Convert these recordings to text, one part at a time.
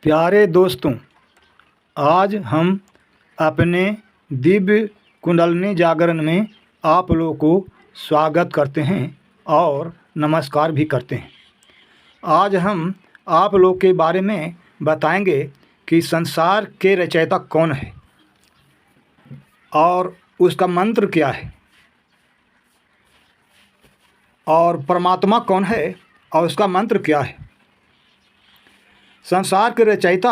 प्यारे दोस्तों, आज हम अपने दिव्य कुंडलिनी जागरण में आप लोगों को स्वागत करते हैं और नमस्कार भी करते हैं। आज हम आप लोग के बारे में बताएंगे कि संसार के रचयिता कौन है और उसका मंत्र क्या है, और परमात्मा कौन है और उसका मंत्र क्या है। संसार के रचयिता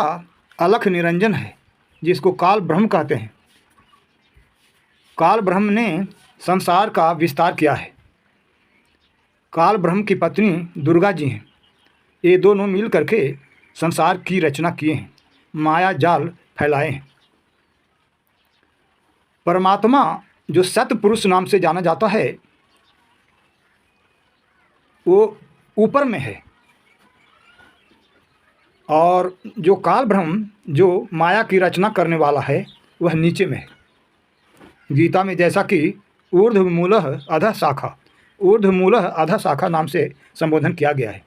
अलख निरंजन है, जिसको काल ब्रह्म कहते हैं। काल ब्रह्म ने संसार का विस्तार किया है। काल ब्रह्म की पत्नी दुर्गा जी हैं। ये दोनों मिल करके संसार की रचना किए हैं, माया जाल फैलाए हैं। परमात्मा जो सतपुरुष नाम से जाना जाता है, वो ऊपर में है, और जो काल ब्रह्म जो माया की रचना करने वाला है वह नीचे में है। गीता में जैसा कि ऊर्ध्वमूलः अधः शाखा, ऊर्ध्वमूलः अधः शाखा नाम से संबोधन किया गया है।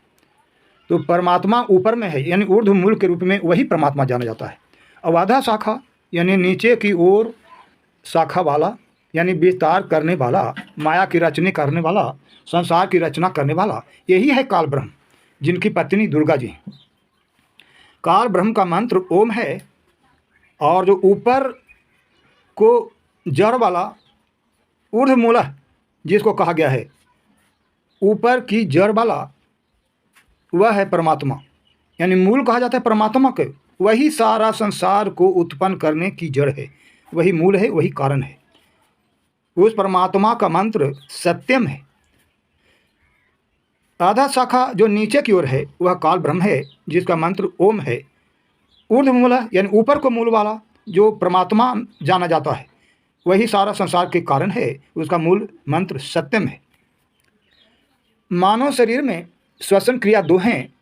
तो परमात्मा ऊपर में है, यानी ऊर्ध्वमूल के रूप में वही परमात्मा जाना जाता है। और अधः शाखा यानी नीचे की ओर शाखा वाला, यानी विस्तार करने वाला, माया की रचना करने वाला, संसार की रचना करने वाला, यही है काल ब्रह्म, जिनकी पत्नी दुर्गा जी हैं। काल ब्रह्म का मंत्र ओम है, और जो ऊपर को जड़ वाला ऊर्ध्वमूलः जिसको कहा गया है, ऊपर की जड़ वाला, वह है परमात्मा, यानी मूल कहा जाता है परमात्मा के। वही सारा संसार को उत्पन्न करने की जड़ है, वही मूल है, वही कारण है। उस परमात्मा का मंत्र सत्यम है। आधा शाखा जो नीचे की ओर है वह काल ब्रह्म है, जिसका मंत्र ओम है। ऊर्ध्वमूलः यानी ऊपर को मूल वाला जो परमात्मा जाना जाता है, वही सारा संसार के कारण है, उसका मूल मंत्र सत्यम है। मानव शरीर में श्वसन क्रिया दो हैं,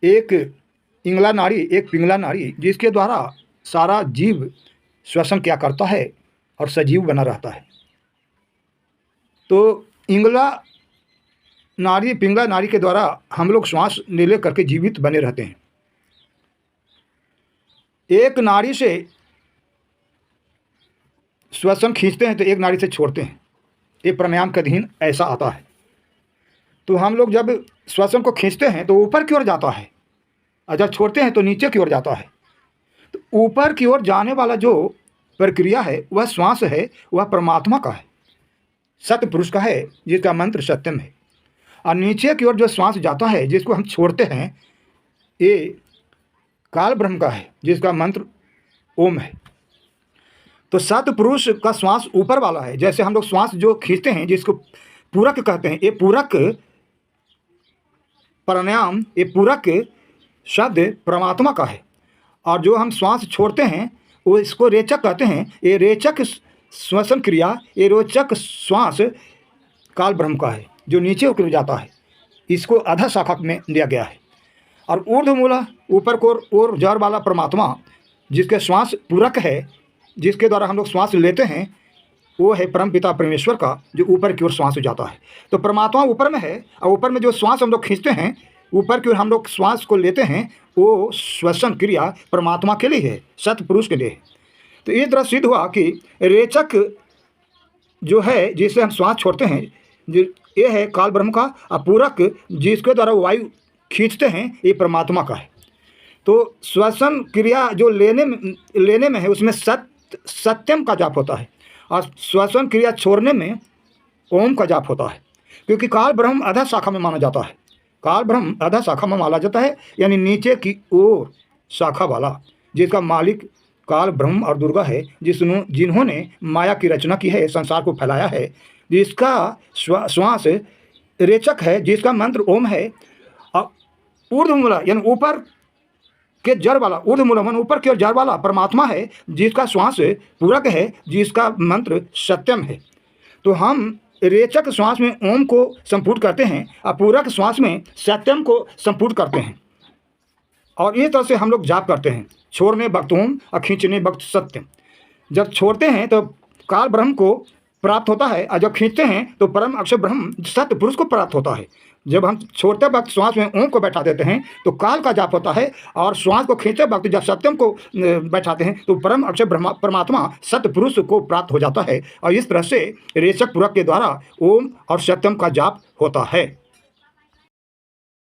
एक इंगला नाड़ी, एक पिंगला नाड़ी, जिसके द्वारा सारा जीव श्वसन क्या करता है और सजीव बना रहता है। तो इंगला नाड़ी, पिंगला नाड़ी के द्वारा हम लोग श्वास ले करके जीवित बने रहते हैं। एक नाड़ी से श्वसन खींचते हैं तो एक नाड़ी से छोड़ते हैं, ये प्राणायाम के अधीन ऐसा आता है। तो हम लोग जब श्वसन को खींचते हैं तो ऊपर की ओर जाता है, और जब छोड़ते हैं तो नीचे की ओर जाता है। तो ऊपर की ओर जाने वाला जो प्रक्रिया है वह श्वास है, वह परमात्मा का है, सतपुरुष का है, जिसका मंत्र सत्यम है। और नीचे की ओर जो श्वास जाता है, जिसको हम छोड़ते हैं, ये काल ब्रह्म का है, जिसका मंत्र ओम है। तो सतपुरुष का श्वास ऊपर वाला है। जैसे हम लोग श्वास जो खींचते हैं, जिसको पूरक कहते हैं, ये पूरक प्राणायाम, ये पूरक शब्द परमात्मा का है। और जो हम श्वास छोड़ते हैं वो इसको रेचक कहते हैं। ये रेचक श्वसन क्रिया, ये रोचक श्वास काल ब्रह्म का है, जो नीचे होकर जाता है। इसको अधः शाखा में दिया गया है। और ऊर्ध्वमूलः ऊपर को और जड़ वाला परमात्मा, जिसके श्वास पूरक है, जिसके द्वारा हम लोग श्वास लेते हैं, वो है परम पिता परमेश्वर का, जो ऊपर की ओर श्वास जाता है। तो परमात्मा ऊपर में है, और ऊपर में जो श्वास हम लोग खींचते हैं, ऊपर की ओर हम लोग श्वास को लेते हैं, वो श्वसन क्रिया परमात्मा के लिए है, सतपुरुष के लिए है। तो इस तरह सिद्ध हुआ कि रेचक जो है, जिससे हम श्वास छोड़ते हैं, ये है काल ब्रह्म का। और पूरक जिसके द्वारा वायु खींचते हैं, ये परमात्मा का है। तो श्वसन क्रिया जो लेने में है, उसमें सत्यम का जाप होता है, और श्वसन क्रिया छोड़ने में ओम का जाप होता है। क्योंकि काल ब्रह्म अधः शाखा में माना जाता है। काल ब्रह्म अधः शाखा में माना जाता है, यानी नीचे की ओर शाखा वाला, जिसका मालिक काल ब्रह्म और दुर्गा है, जिन्होंने माया की रचना की है, संसार को फैलाया है, जिसका श्वास रेचक है, जिसका मंत्र ओम है। और ऊर्ध्वमूला यानी ऊपर के जड़ वाला, ऊर्ध्वमूला मन ऊपर की ओर जड़ वाला परमात्मा है, जिसका श्वास पूरक है, जिसका मंत्र सत्यम है। तो हम रेचक श्वास में ओम को संपुट करते हैं, और पूरक श्वास में सत्यम को संपुट करते हैं। और इस तरह से हम लोग जाप करते हैं, छोड़ने वक्त ओम और खींचने वक्त सत्यम। जब छोड़ते हैं तो काल ब्रह्म को प्राप्त होता है, और जब खींचते हैं तो परम अक्षर ब्रह्म सत्य पुरुष को प्राप्त होता है। जब हम छोड़ते वक्त श्वास में ओम को बैठा देते हैं तो काल का जाप होता है, और श्वास को खींचते वक्त जब सत्यम को बैठाते हैं तो परम अक्षर परमात्मा सत्य पुरुष को प्राप्त हो जाता है। और इस तरह से रेचक पूरक के द्वारा ओम और सत्यम का जाप होता है।